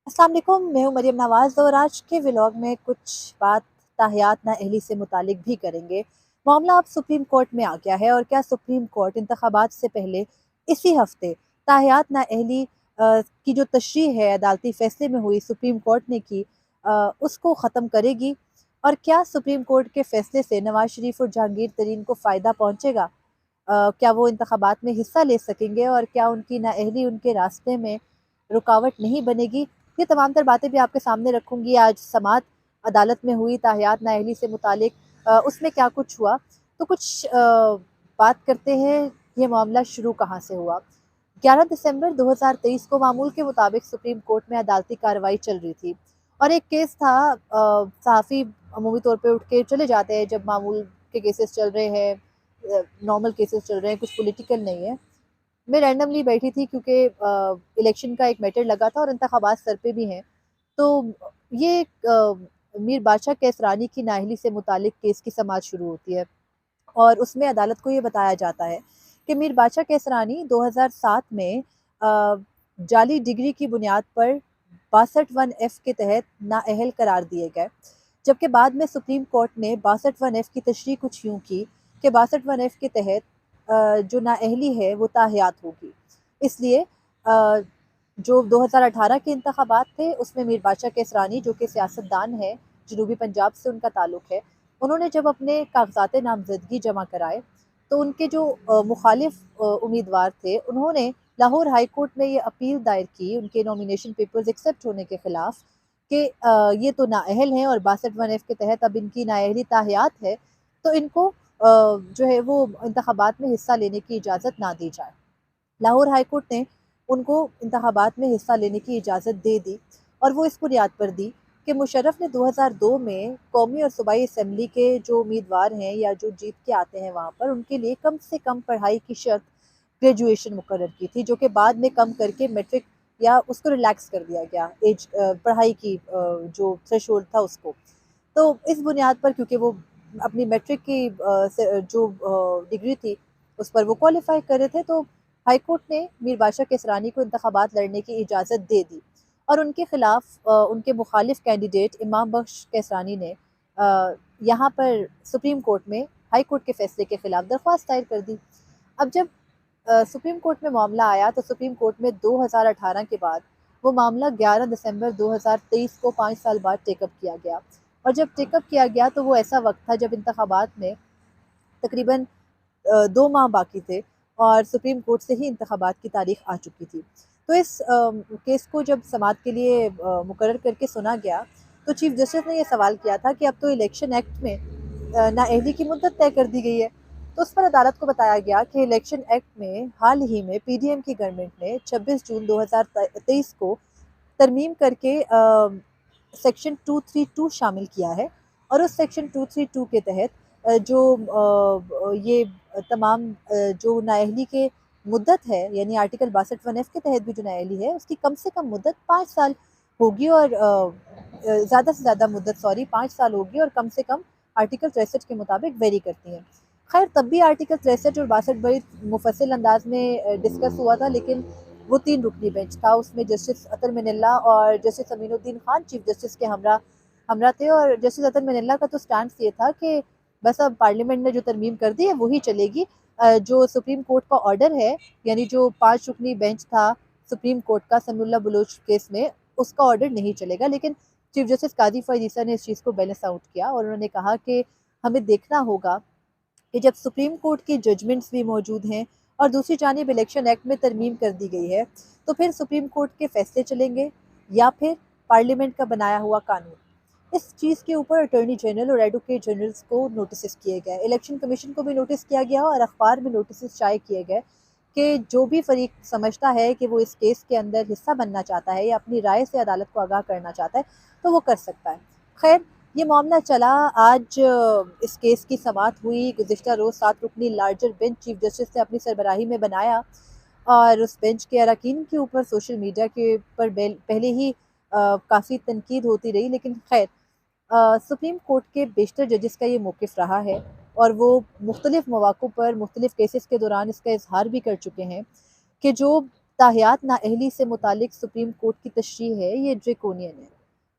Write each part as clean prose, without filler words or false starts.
अस्सलाम वालेकुम, मैं हूँ मरियम नवाज़ और आज के व्लॉग में कुछ बात ताहियात नाअहली से मुतालिक भी करेंगे। मामला अब सुप्रीम कोर्ट में आ गया है और क्या सुप्रीम कोर्ट इंतखाबात से पहले इसी हफ्ते ताहियात नाअहली की जो तशरीह है अदालती फ़ैसले में हुई सुप्रीम कोर्ट ने की, उसको ख़त्म करेगी? और क्या सुप्रीम कोर्ट के फ़ैसले से नवाज़ शरीफ और जहांगीर तरीन को फ़ायदा पहुँचेगा? क्या वो इंतखाबात में हिस्सा ले सकेंगे और क्या उनकी नाअहली उनके रास्ते में रुकावट नहीं बनेगी? ये तमाम तर बातें भी आपके सामने रखूँगी। आज समाअत अदालत में हुई ताहियात नाअहली से मुतालिक उसमें क्या कुछ हुआ? तो कुछ बात करते हैं, ये मामला शुरू कहाँ से हुआ। 11 दिसंबर 2023 को मामूल के मुताबिक सुप्रीम कोर्ट में अदालती कार्रवाई चल रही थी और एक केस था। सहाफ़ी अमूमी तौर पे उठ के चले जाते हैं जब मामूल के केसेस चल रहे हैं, नॉर्मल केसेस चल रहे हैं, कुछ पॉलिटिकल नहीं है। मैं रैंडमली बैठी थी क्योंकि इलेक्शन का एक मैटर लगा था और इंतखाबात सर पे भी हैं। तो ये एक मीर बादशाह कैसरानी की नाअहली से मुतालिक केस की समाअत शुरू होती है और उसमें अदालत को ये बताया जाता है कि मीर बादशाह कैसरानी 2007 में जाली डिग्री की बुनियाद पर 62(1)(f) के तहत नाअहल करार दिए गए। जबकि बाद में सुप्रीम कोर्ट ने 62(1)(f) की तशरीह कुछ यूँ की कि 62(1)(f) के तहत जो नाअहली है वो ताहियात होगी। इसलिए जो 2018 के इंतखाबात थे उसमें मीर बादशाह कैसरानी जो कि सियासतदान है, जनूबी पंजाब से उनका ताल्लुक़ है, उन्होंने जब अपने कागज़ात नामज़दगी जमा कराए तो उनके जो मुखालिफ उम्मीदवार थे उन्होंने लाहौर हाई कोर्ट में ये अपील दायर की उनके नॉमिनेशन पेपर्स एक्सेप्ट होने के ख़िलाफ़ कि ये तो नाअहल हैं और 62(1)(f) के तहत अब इनकी नाअहली ताहियात है, तो इनको जो है वो इंतखाबात में हिस्सा लेने की इजाज़त ना दी जाए। लाहौर हाई कोर्ट ने उनको इंतखाबात में हिस्सा लेने की इजाज़त दे दी और वो इस बुनियाद पर दी कि मुशर्रफ ने 2002 में कौमी और सूबाई असम्बली के जो उम्मीदवार हैं या जो जीत के आते हैं वहाँ पर उनके लिए कम से कम पढ़ाई की शर्त ग्रेजुएशन मुकर्रर की थी, जो कि बाद में कम करके मैट्रिक या उसको रिलैक्स कर दिया गया एज, पढ़ाई की जो थ्रेशोल्ड था उसको। तो इस बुनियाद पर क्योंकि वो अपनी मैट्रिक की जो डिग्री थी उस पर वो क्वालिफाई कर रहे थे, तो हाई कोर्ट ने मीर बादशाह कैसरानी को इंतखाबात लड़ने की इजाज़त दे दी और उनके खिलाफ उनके मुखालिफ कैंडिडेट इमाम बख्श कैसरानी ने यहाँ पर सुप्रीम कोर्ट में हाई कोर्ट के फैसले के खिलाफ दरख्वास्त दायर कर दी। अब जब सुप्रीम कोर्ट में मामला आया तो सुप्रीम कोर्ट में 2018 के बाद वो मामला 11 दिसंबर 2023 को 5 साल बाद टेकअप किया गया और जब टेकअप किया गया तो वो ऐसा वक्त था जब इंतखाबात में तकरीबन 2 माह बाकी थे और सुप्रीम कोर्ट से ही इंतखाबात की तारीख आ चुकी थी। तो इस केस को जब समाअत के लिए मुकर्रर करके सुना गया तो चीफ जस्टिस ने ये सवाल किया था कि अब तो इलेक्शन एक्ट में नाअहली की मुद्दत तय कर दी गई है। तो उस पर अदालत को बताया गया कि इलेक्शन एक्ट में हाल ही में पीडीएम की गवर्नमेंट ने 26 जून 2023 को तरमीम करके सेक्शन 232 शामिल किया है और उस सेक्शन 232 के तहत जो ये तमाम जो नाअहली के मुद्दत है यानी आर्टिकल 62(1)(f) के तहत भी जो नाअहली है उसकी कम से कम मुद्दत 5 साल होगी और ज़्यादा से ज़्यादा मुद्दत 5 साल होगी और कम से कम आर्टिकल 63 के मुताबिक वेरी करती हैं। खैर तब भी आर्टिकल 63 और 62 बड़ी मुफस्सिल अंदाज में डिस्कस हुआ था, लेकिन वो 3 रुकनी बेंच था, उसमें जस्टिस अतर मिनल्ला और justice Aminuddin Khan chief justice के हमरा हमरा थे और जस्टिस अतर मिनल्ला का तो स्टैंड ये था कि बस अब पार्लियामेंट ने जो तरमीम कर दी है वही चलेगी। जो सुप्रीम कोर्ट का ऑर्डर है यानी जो 5 रुकनी बेंच था सुप्रीम कोर्ट का समीउल्लाह बलोच केस में, उसका ऑर्डर नहीं चलेगा। लेकिन चीफ जस्टिस काजी फैज़ ईसा ने इस चीज़ को बैलेंस आउट किया और उन्होंने कहा कि हमें देखना होगा कि जब सुप्रीम कोर्ट की जजमेंट्स भी मौजूद हैं और दूसरी जानिब इलेक्शन एक्ट में तरमीम कर दी गई है, तो फिर सुप्रीम कोर्ट के फैसले चलेंगे या फिर पार्लियामेंट का बनाया हुआ कानून। इस चीज़ के ऊपर अटॉर्नी जनरल और एडवोकेट जनरल्स को नोटिस किए गए, इलेक्शन कमीशन को भी नोटिस किया गया और अखबार में नोटिस शाये किए गए कि जो भी फरीक समझता है कि वो इस केस के अंदर हिस्सा बनना चाहता है या अपनी राय से अदालत को आगाह करना चाहता है तो वो कर सकता है। खैर ये मामला चला, आज इस केस की समाअत हुई। गुज़िश्ता रोज़ 7 रुकनी लार्जर बेंच चीफ जस्टिस ने अपनी सरबराही में बनाया और उस बेंच के अरकान के ऊपर सोशल मीडिया के ऊपर पहले ही काफ़ी तनकीद होती रही, लेकिन खैर सुप्रीम कोर्ट के बेशतर जजेस का ये मौक़िफ़ रहा है और वो मुख्तलिफ़ मौक़ों पर मुख्तलिफ़ केसेस के दौरान इसका इज़हार भी कर चुके हैं कि जो ताहियात नाअहली से मुतालिक सुप्रीम कोर्ट की तशरीह है, ये ड्रैकोनियन है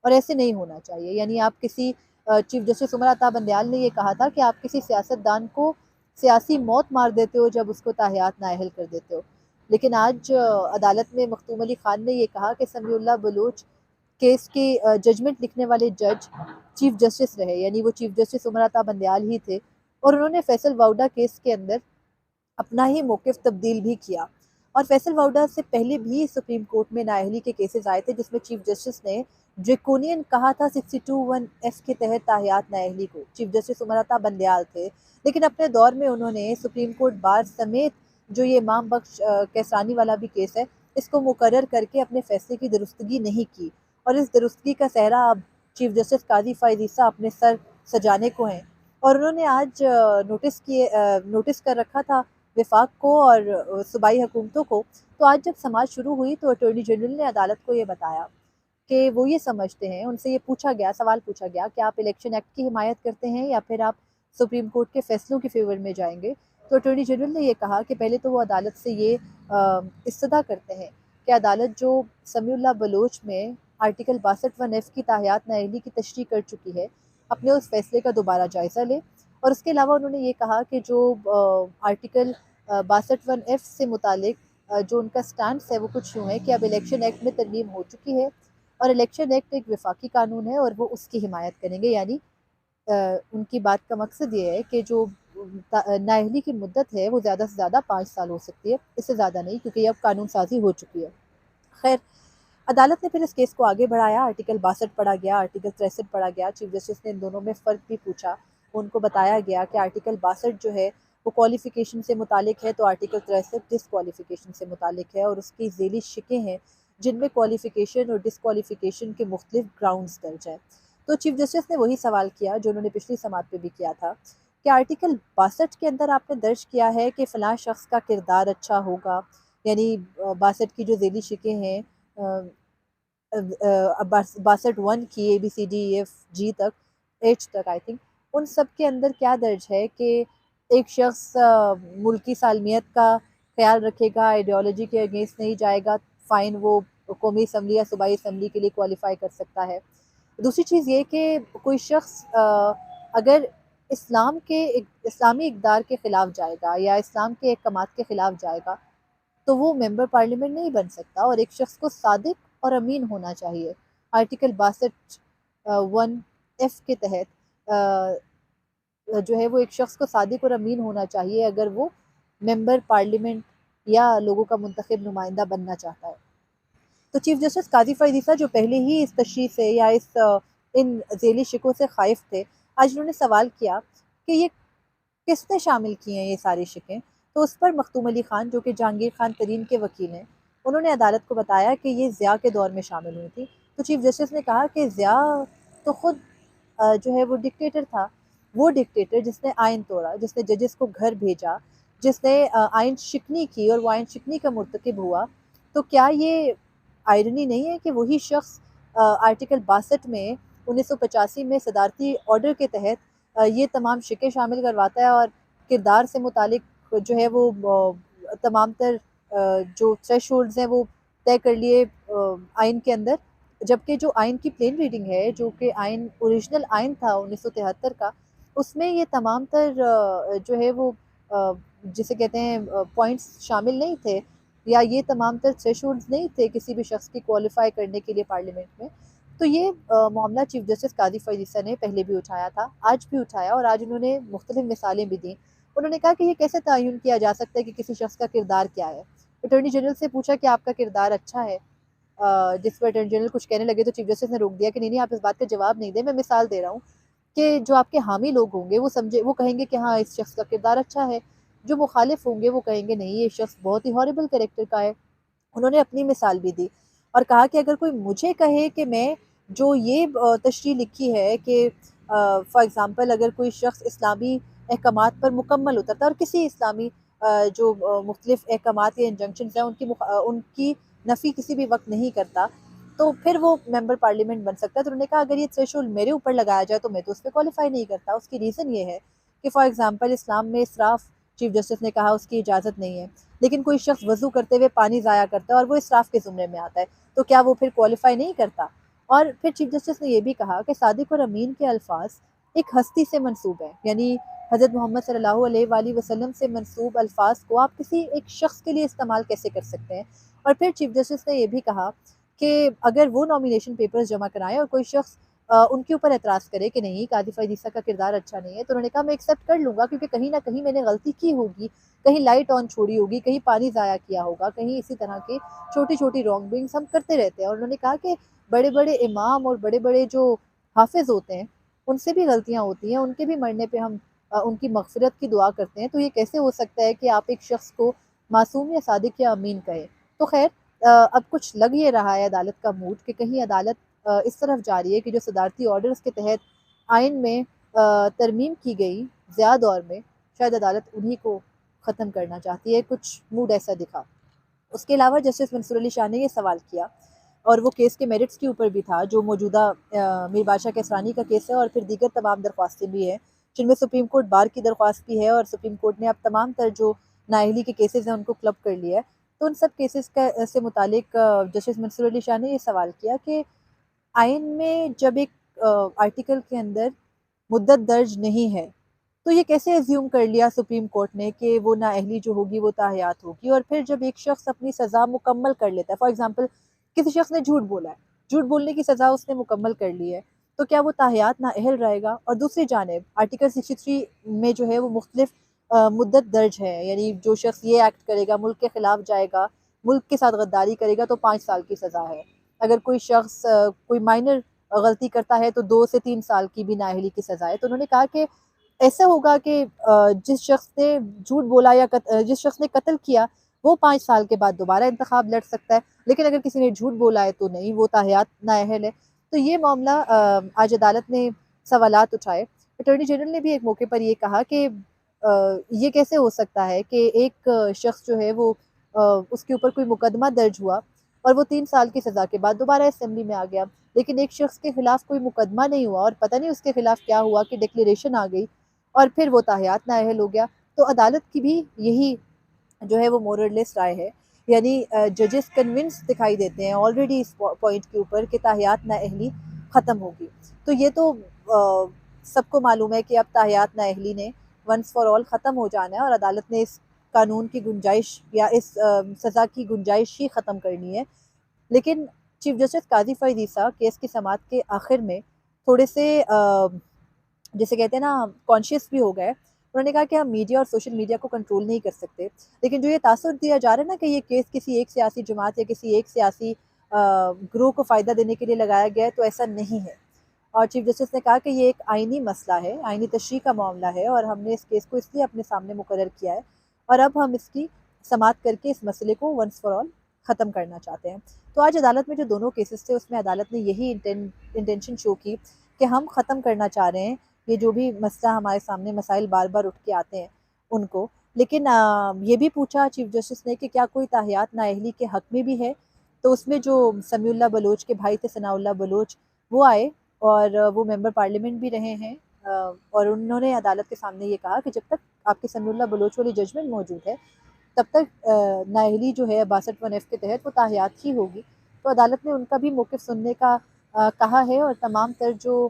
और ऐसे नहीं होना चाहिए। यानी आप किसी चीफ जस्टिस उमर अता बंदयाल ने ये कहा था कि आप किसी सियासतदान को सियासी मौत मार देते हो जब उसको ताहियात नाअहल कर देते हो। लेकिन आज अदालत में मखदूम अली खान ने ये कहा कि समीउल्लाह बलूच केस के जजमेंट लिखने वाले जज चीफ जस्टिस रहे, यानी वो चीफ जस्टिस उमर अता बंदयाल ही थे और उन्होंने फैसल वाउडा केस के अंदर अपना ही मौक़िफ़ तब्दील भी किया। और फैसल वाउडा से पहले भी सुप्रीम कोर्ट में नाअहली के केसेस आए थे जिसमें चीफ जस्टिस ने ड्रैकोनियन कहा था 62(1)(f के तहत ताहियात नाअहली को। चीफ जस्टिस उमर अता बंदयाल थे, लेकिन अपने दौर में उन्होंने सुप्रीम कोर्ट बार समेत जो ये इमाम बख्श कैसानी वाला भी केस है, इसको मुकर्रर करके अपने फैसले की दुरुस्तगी नहीं की और इस दुरुस्तगी का सेहरा अब चीफ जस्टिस काजी फ़ाइज़ ईसा अपने सर सजाने को हैं। और उन्होंने आज नोटिस कर रखा था विफाक को और सूबाई हुकूमतों को। तो आज जब समाअत शुरू हुई तो अटॉर्नी जनरल ने अदालत को ये बताया कि वो ये समझते हैं, उनसे ये पूछा गया, सवाल पूछा गया कि आप इलेक्शन एक्ट की हिमायत करते हैं या फिर आप सुप्रीम कोर्ट के फैसलों के फेवर में जाएंगे। तो अटॉर्नी जनरल ने ये कहा कि पहले तो वो अदालत से ये इस्तदा करते हैं कि अदालत जो समीउल्लाह बलोच में आर्टिकल 62(1)(f की ताहियात नाअहली की तशरीह कर चुकी है, अपने उस फैसले का दोबारा जायज़ा ले। और उसके अलावा उन्होंने ये कहा कि जो आर्टिकल 62(1)(f से मुतालिक जो उनका स्टैंड है वो कुछ यूँ है कि अब इलेक्शन एक्ट में तरमीम हो चुकी है और इलेक्शन एक्ट एक वफाकी कानून है और वो उसकी हिमायत करेंगे। यानी उनकी बात का मकसद ये है कि जो नाअहली की मुद्दत है वो ज़्यादा से ज़्यादा 5 साल हो सकती है, इससे ज़्यादा नहीं, क्योंकि अब कानून साजी हो चुकी है। खैर, अदालत ने फिर इस केस को आगे बढ़ाया, आर्टिकल 62 पढ़ा गया, आर्टिकल 63 पढ़ा गया। चीफ जस्टिस ने इन दोनों में फ़र्क भी पूछा। उनको बताया गया कि आर्टिकल 62 जो है वो क्वालिफ़िकेशन से मुतालिक है, तो आर्टिकल 63 डिसक्वालिफ़िकेशन से मुतालिक है और उसकी ज़ेली शिकें हैं जिनमें क्वालिफ़िकेशन और डिसक्वालिफ़िकेशन के मुख्तलिफ ग्राउंड्स दर्ज हैं। तो चीफ जस्टिस ने वही सवाल किया जो उन्होंने पिछली समाअत पे भी किया था कि आर्टिकल 62 के अंदर आपने दर्ज किया है कि फ़लाँ शख्स का किरदार अच्छा होगा, यानी 62 की जो ज़ेली शिकें हैं 62(1) की ABCDEFG तक, H तक आई थिंक, उन सब के अंदर क्या दर्ज है कि एक शख्स मुल्की सालमियत का ख्याल रखेगा, आइडियोलॉजी के अगेंस्ट नहीं जाएगा, फ़ाइन वो कौमी असम्बली या सूबाई असम्बली के लिए क्वालिफ़ाई कर सकता है। दूसरी चीज़ ये कि कोई शख्स अगर इस्लामी इक़दार के ख़िलाफ़ जाएगा या इस्लाम के अहकामात के ख़िलाफ़ जाएगा तो वो मेंबर पार्लियामेंट नहीं बन सकता और एक शख्स को सादिक और अमीन होना चाहिए। आर्टिकल 62(1)(f के तहत जो है वो एक शख्स को सादिक और अमीन होना चाहिए अगर वो मेंबर पार्लियामेंट या लोगों का मुंतखब नुमाइंदा बनना चाहता है। तो चीफ जस्टिस काजी फ़ाइज़ ईसा जो पहले ही इस तशरीह से या इन ज़ेली शिकों से ख़ाइफ़ थे, आज उन्होंने सवाल किया कि ये किसने शामिल की हैं ये सारी शिकें। तो उस पर मखदूम अली खान जो कि जहांगीर खान तरीन के वकील हैं, उन्होंने अदालत को बताया कि ये ज़िया के दौर में शामिल हुई थी। तो चीफ जस्टिस ने कहा कि ज़िया तो खुद जो है वो डिक्टेटर था, वो डिक्टेटर जिसने आइन तोड़ा, जिसने जजेस को घर भेजा, जिसने आइन शिकनी की और वो आइन शिकनी का मुर्तकिब हुआ। तो क्या ये आयरनी नहीं है कि वही शख्स आर्टिकल 62 में 1985 में सदारती ऑर्डर के तहत ये तमाम शिकें शामिल करवाता है और किरदार से मुतालिक जो है वो तमाम तर जो थ्रेशोल्ड्स हैं वो तय कर लिए आइन के अंदर। जबकि जो आइन की प्लेन रीडिंग है, जो कि आइन ओरिजिनल आइन था 1973 का, उसमें ये तमाम तर जो है वो जिसे कहते हैं पॉइंट्स शामिल नहीं थे या ये तमाम तर थ्रेशोल्ड्स नहीं थे किसी भी शख्स की क्वालिफ़ाई करने के लिए पार्लियामेंट में। तो ये मामला चीफ जस्टिस काज़ी फ़ाइज़ ईसा ने पहले भी उठाया था, आज भी उठाया और आज उन्होंने मुख्तलिफ मिसालें भी दी। उन्होंने कहा कि ये कैसे तयन किया जा सकता है कि किसी शख्स का किरदार क्या है। अटॉर्नी जनरल से पूछा कि आपका किरदार अच्छा है, जिस पर अटॉर्नी जनरल कुछ कहने लगे तो चीफ जस्टिस ने रोक दिया कि नहीं आप इस बात का जवाब नहीं दें, मैं मिसाल दे रहा हूँ कि जो आपके हामी लोग होंगे वो कहेंगे कि हाँ इस शख्स का किरदार अच्छा है, जो मुखालिफ होंगे वो कहेंगे नहीं ये शख्स बहुत ही हॉरिबल कैरेक्टर का है। उन्होंने अपनी मिसाल भी दी और कहा कि अगर कोई मुझे कहे कि मैं जो ये तशरीह लिखी है कि फॉर एग्ज़ाम्पल अगर कोई शख्स इस्लामी अहकामात पर मुकम्मल उतरता है और किसी इस्लामी जो मुख्तलिफ अहकामात या इंजंक्शंस हैं उनकी नफ़ी किसी भी वक्त नहीं करता, तो फिर वो मेंबर पार्लियामेंट बन सकता है। तो उन्होंने कहा अगर ये थ्रेशोल्ड मेरे ऊपर लगाया जाए तो मैं तो उस पर क्वालिफ़ाई नहीं करता। उसकी रीज़न ये है कि फॉर एग्ज़ाम्पल इस्लाम में इसराफ़ चीफ जस्टिस ने कहा उसकी इजाज़त नहीं है। लेकिन कोई शख्स वज़ू करते हुए पानी ज़ाया करता है और वो इसराफ़ के ज़ुमरे में आता है, तो क्या वो फिर क्वालिफ़ाई नहीं करता? और फिर चीफ जस्टिस ने ये भी कहा कि सादिक और अमीन के अल्फ़ाज़ एक हस्ती से मंसूब हैं, यानी हज़रत मोहम्मद सल्लल्लाहु अलैहि वसल्लम से मंसूब अल्फ़ाज़ को आप किसी एक शख्स के लिए इस्तेमाल कैसे कर सकते हैं? और फिर चीफ जस्टिस ने ये भी कहा कि अगर वो नॉमिनेशन पेपर्स जमा कराएँ और कोई शख्स उनके ऊपर एतराज़ करे कि नहीं कादिफ़ अदीसा का किरदार अच्छा नहीं है, तो उन्होंने कहा मैं एक्सेप्ट कर लूँगा क्योंकि कहीं न कहीं मैंने गलती की होगी, कहीं लाइट ऑन छोड़ी होगी, कहीं पानी ज़ाया किया होगा, कहीं इसी तरह की छोटी-छोटी रॉन्ग डूइंग्स हम करते रहते हैं। और उन्होंने कहा कि बड़े-बड़े इमाम और बड़े-बड़े जो हाफ़िज़ होते हैं, उनसे भी गलतियाँ होती हैं, उनके भी मरने पे हम उनकी मग़फ़िरत की दुआ करते हैं, तो ये कैसे हो सकता है कि आप एक शख्स को मासूम या सादिक या अमीन कहें? तो ख़ैर अब कुछ लग ये रहा है अदालत का मूड कि कहीं अदालत इस तरफ जा रही है कि जो सदारती ऑर्डर्स के तहत आइन में तरमीम की गई ज़िया दौर में, शायद अदालत उन्हीं को ख़त्म करना चाहती है, कुछ मूड ऐसा दिखा। उसके अलावा जस्टिस मंसूर अली शाह ने ये सवाल किया और वो केस के मेरिट्स के ऊपर भी था, जो मौजूदा मीर बादशाह केसरानी का केस है और फिर दीगर तमाम दरख्वास्तें भी हैं, जिनमें सुप्रीम कोर्ट बार की दरख्वास्त भी है और सुप्रीम कोर्ट ने अब तमाम तर जो नाअहली के केसेज़ हैं उनको क्लब कर लिया है। तो उन सब केसेज़ का से मुतालिक जस्टिस मंसूर अली शाह ने ये सवाल किया कि आइन में जब एक आर्टिकल के अंदर मुद्दत दर्ज नहीं है, तो ये कैसे अज़्यूम कर लिया सुप्रीम कोर्ट ने कि वो नाअहली जो होगी वो ताहयात होगी। और फिर जब एक शख्स अपनी सज़ा मुकम्मल कर लेता है, फॉर एग्ज़ाम्पल किसी शख्स ने झूठ बोला है, झूठ बोलने की सज़ा उसने मुकम्मल कर ली है, तो क्या वो ताहयात नाअहल रहेगा? और दूसरी जानिब आर्टिकल 63 में जो है वो मुख्तलिफ मुद्दत दर्ज है, यानी जो शख्स ये एक्ट करेगा, मुल्क के खिलाफ जाएगा, मुल्क के साथ गद्दारी करेगा तो 5 साल की सज़ा है। अगर कोई शख्स कोई माइनर गलती करता है तो 2 से 3 साल की भी नाअहली की सज़ा है। तो उन्होंने कहा कि ऐसा होगा कि जिस शख्स ने झूठ बोला या जिस शख्स ने कत्ल किया, वो 5 साल के बाद दोबारा इंतखाब लड़ सकता है, लेकिन अगर किसी ने झूठ बोला है तो नहीं, वो ताहयात नाअहल है। तो ये मामला आज अदालत ने सवालात उठाए। अटॉर्नी जनरल ने भी एक मौके पर ये कहा कि ये कैसे हो सकता है कि एक शख्स जो है वो उसके ऊपर कोई मुकदमा दर्ज हुआ और वो 3 साल की सज़ा के बाद दोबारा असेंबली में आ गया, लेकिन एक शख्स के खिलाफ कोई मुकदमा नहीं हुआ और पता नहीं उसके खिलाफ क्या हुआ कि डिक्लेरेशन आ गई और फिर वो ताहयात नाअहल हो गया। तो अदालत की भी यही जो है वो मोरलेस राय है, यानी जजेस कन्विंस दिखाई देते हैं ऑलरेडी इस पॉइंट के ऊपर कि ताहयात नाअहली ख़त्म होगी। तो ये तो सबको मालूम है कि अब ताहयात नाअहली ने वंस फॉर ऑल ख़त्म हो जाना है और अदालत ने इस कानून की गुंजाइश या इस सज़ा की गुंजाइश ही ख़त्म करनी है। लेकिन चीफ जस्टिस काज़ी फ़रीद ईसा केस की समाअत के आखिर में थोड़े से जिसे कहते हैं ना कॉन्शियस भी हो गए। उन्होंने कहा कि हम मीडिया और सोशल मीडिया को कंट्रोल नहीं कर सकते, लेकिन जो ये तासुर दिया जा रहा है ना कि ये केस किसी एक सियासी जमात या किसी एक सियासी ग्रुप को फ़ायदा देने के लिए लगाया गया है, तो ऐसा नहीं है। और चीफ जस्टिस ने कहा कि ये एक आइनी मसला है, आइनी तशरीह का मामला है और हमने इस केस को इसलिए अपने सामने मुकर्रर किया है और अब हम इसकी समाअत करके इस मसले को वंस फॉर ऑल ख़त्म करना चाहते हैं। तो आज अदालत में जो दोनों केसेस थे उसमें अदालत ने यही इंटेंशन शो की कि हम ख़त्म करना चाह रहे हैं ये जो भी मसला हमारे सामने मसाइल बार-बार उठ के आते हैं उनको। लेकिन ये भी पूछा चीफ जस्टिस ने कि क्या कोई ताहयात नाअहली के हक़ में भी है? तो उसमें जो समीउल्लाह बलोच के भाई थे सनाउल्लाह बलोच, वो आए और वो मेंबर पार्लियामेंट भी रहे हैं और उन्होंने अदालत के सामने ये कहा कि जब तक आपके समीउल्लाह बलोच वाली जजमेंट मौजूद है, तब तक नाअहली जो है 62(1)(f) के तहत वो ताहयात ही होगी। तो अदालत ने उनका भी मौक़िफ़ सुनने का कहा है और तमाम तर जो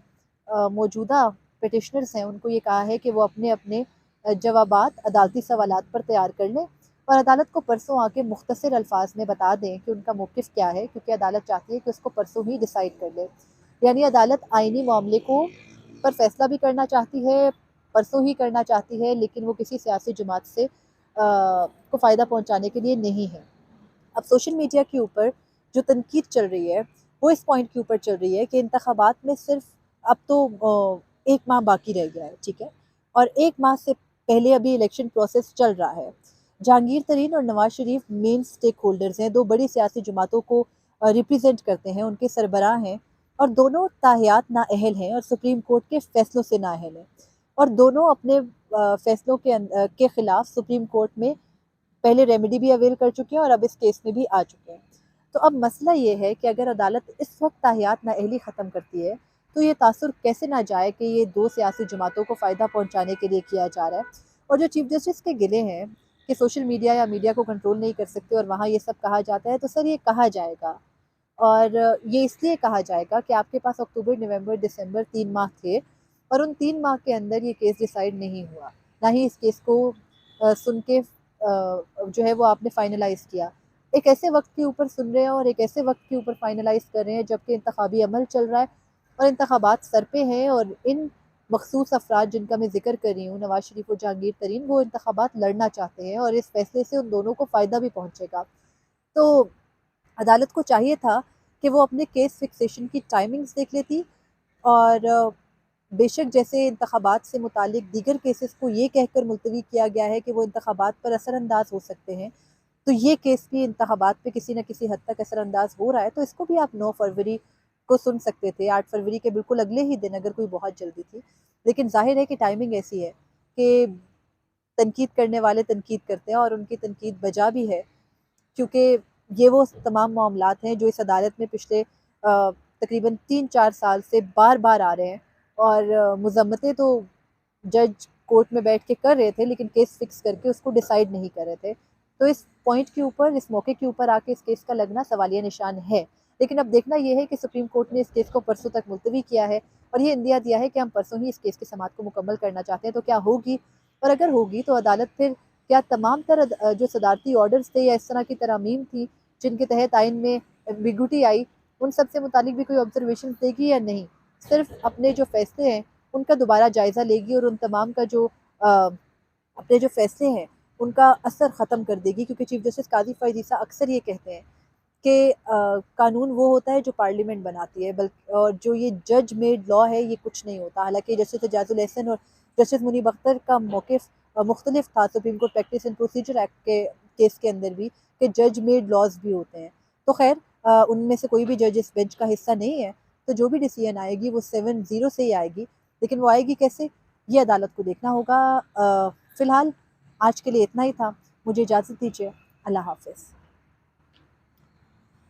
मौजूदा पिटिशनर्स हैं उनको ये कहा है कि वो अपने-अपने जवाबात अदालती सवालात पर तैयार कर लें और अदालत को परसों आके मुख्तसर अल्फाज में बता दें कि उनका मौक़िफ़ क्या है, क्योंकि अदालत चाहती है कि उसको परसों ही डिसाइड कर ले। यानी अदालत आइनी मामले को पर फैसला भी करना चाहती है, परसों ही करना चाहती है, लेकिन वो किसी सियासी जमात से को फ़ायदा पहुँचाने के लिए नहीं है। अब सोशल मीडिया के ऊपर जो तनकीद चल रही है, वो इस पॉइंट के ऊपर चल रही है कि इंतखाबात में सिर्फ़ अब तो 1 माह बाकी रह गया है, ठीक है? और 1 माह से पहले अभी इलेक्शन प्रोसेस चल रहा है। जहांगीर तरीन और Nawaz Sharif main stake holders हैं, 2 बड़ी सियासी जमातों को रिप्रेज़ेंट करते हैं, उनके सरबराह हैं और दोनों ताहयात नाअहल हैं और सुप्रीम कोर्ट के फ़ैसलों से नाअहल हैं और दोनों अपने फ़ैसलों के ख़िलाफ़ सुप्रीम कोर्ट में पहले रेमेडी भी अवेल कर चुके हैं और अब इस केस में भी आ चुके हैं। तो अब मसला ये है कि अगर अदालत इस वक़्त ताहयात नाअहली ख़त्म करती है, तो ये तासुर कैसे ना जाए कि ये 2 सियासी जमातों को फ़ायदा पहुँचाने के लिए किया जा रहा है। और जो चीफ जस्टिस के गिले हैं कि सोशल मीडिया या मीडिया को कंट्रोल नहीं कर सकते और वहाँ ये सब कहा जाता है, तो सर ये कहा जाएगा। और ये इसलिए कहा जाएगा कि आपके पास अक्टूबर, नवंबर, दिसंबर 3 माह थे और उन 3 माह के अंदर ये केस डिसाइड नहीं हुआ। ना ही इस केस को सुन के जो है वो आपने फाइनलाइज़ किया। एक ऐसे वक़्त के ऊपर सुन रहे हैं और एक ऐसे वक़्त के ऊपर फाइनलाइज़ कर रहे हैं जबकि इंतखाबी अमल चल रहा है और इंतखाबात सर पे हैं और इन मखसूस अफराद जिनका मैं ज़िक्र कर रही हूँ, नवाज़ शरीफ और जहांगीर तरीन, वो इंतखाबात लड़ना चाहते हैं और इस फैसले से उन दोनों को फ़ायदा भी पहुँचेगा। तो अदालत को चाहिए था कि वो अपने केस फिक्सेशन की टाइमिंग्स देख लेती और बेशक जैसे इंतखाबात से मुतालिक दीगर केसेस को ये कहकर मुलतवी किया गया है कि वो इंतखाबात पर असरअंदाज हो सकते हैं, तो ये केस भी इंतखाबात पे किसी न किसी हद तक असरअंदाज हो रहा है, तो इसको भी आप 9 फरवरी को सुन सकते थे, 8 फरवरी के बिल्कुल अगले ही दिन अगर कोई बहुत जल्दी थी। लेकिन ज़ाहिर है कि टाइमिंग ऐसी है कि तनकीद करने वाले तनकीद करते हैं और उनकी तनकीद बजा भी है, क्योंकि ये वो तमाम मामलात हैं जो इस अदालत में पिछले तकरीबन 3-4 साल से बार-बार आ रहे हैं और मज़म्मतें तो जज कोर्ट में बैठ के कर रहे थे लेकिन केस फिक्स करके उसको डिसाइड नहीं कर रहे थे। तो इस पॉइंट के ऊपर, इस मौके के ऊपर आके इस केस का लगना सवालिया निशान है। लेकिन अब देखना ये है कि सुप्रीम कोर्ट ने इस केस को परसों तक मुलतवी किया है और ये इंदिया दिया है कि हम परसों ही इस केस की समाअत को मुकम्मल करना चाहते हैं, तो क्या होगी? और अगर होगी तो अदालत फिर क्या तमाम जो सदारती ऑर्डर्स थे या इस तरह की तरामीम थी जिनके तहत आइन में एम्बिगुइटी आई, उन सब से मुतालिक भी कोई ऑब्जर्वेशन देगी या नहीं? सिर्फ अपने जो फैसले हैं उनका दोबारा जायज़ा लेगी और उन तमाम का जो अपने जो फैसले हैं उनका असर ख़त्म कर देगी, क्योंकि चीफ जस्टिस काजी फ़ाइज़ ईसा अक्सर ये कहते हैं कि कानून वो होता है जो पार्लियामेंट बनाती है, बल्कि और जो ये जज मेड लॉ है ये कुछ नहीं होता। हालांकि जस्टिस एजाजुल एहसन और जस्टिस मुनीब अख्तर का मौक़िफ़ मुख्तलिफ था supreme court practice and procedure act के केस के अंदर भी, कि जज मेड लॉज भी होते हैं। तो खैर उनमें से कोई भी जज इस बेंच का हिस्सा नहीं है, तो जो भी डिसीजन आएगी वो 7-0 से ही आएगी। लेकिन वो आएगी कैसे, ये अदालत को देखना होगा। फ़िलहाल आज के लिए इतना ही था। मुझे इजाज़त दीजिए। अल्लाह हाफ़िज़।